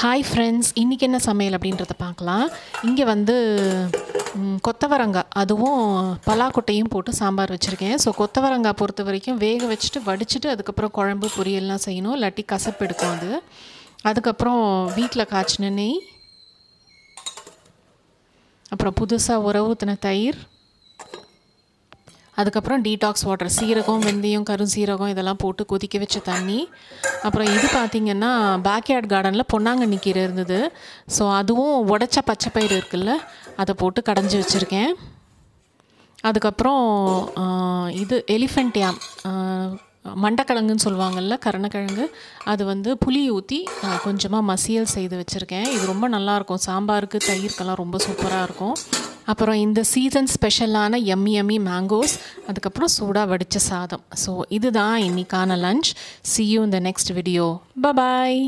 Hi friends, இன்றைக்கி என்ன சமையல் அப்படின்றத பார்க்கலாம். இங்கே வந்து கொத்தவரங்காய் அதுவும் பலாக்கொட்டையும் போட்டு சாம்பார் வச்சுருக்கேன். ஸோ கொத்தவரங்காய் பொறுத்த வரைக்கும் வேக வச்சுட்டு வடிச்சிட்டு அதுக்கப்புறம் குழம்பு பொரியல்லாம் செய்யணும், இல்லாட்டி கசப்பு எடுக்கும் அது. அதுக்கப்புறம் வீட்டில் காய்ச்சின நெய், அப்புறம் புதுசாக ஊற்றின தயிர், அதுக்கப்புறம் டீடாக்ஸ் வாட்டர், சீரகம், வெந்தயம், கருஞ்சீரகம் இதெல்லாம் போட்டு கொதிக்க வச்ச தண்ணி. அப்புறம் இது பார்த்திங்கன்னா பேக்யார்ட் கார்டனில் பொன்னாங்கண்ணி கீரை இருந்தது. ஸோ அதுவும் உடச்ச பச்சைப்பயிறு இருக்குல்ல, அதை போட்டு கடைஞ்சி வச்சுருக்கேன். அதுக்கப்புறம் இது எலிஃபெண்ட் யாம், மண்டக்கிழங்குன்னு சொல்லுவாங்கள்ல, கருணக்கிழங்கு, அது வந்து புளி ஊற்றி கொஞ்சமாக மசியல் செய்து வச்சுருக்கேன். இது ரொம்ப நல்லாயிருக்கும், சாம்பாருக்கு தயிர்க்கெல்லாம் ரொம்ப சூப்பராக இருக்கும். அப்புறம் இந்த சீசன் ஸ்பெஷலான எம்மி மேங்கோஸ், அதுக்கப்புறம் சூடாக வடித்த சாதம். ஸோ இதுதான் இன்றைக்கான lunch. See you in the next video. Bye bye.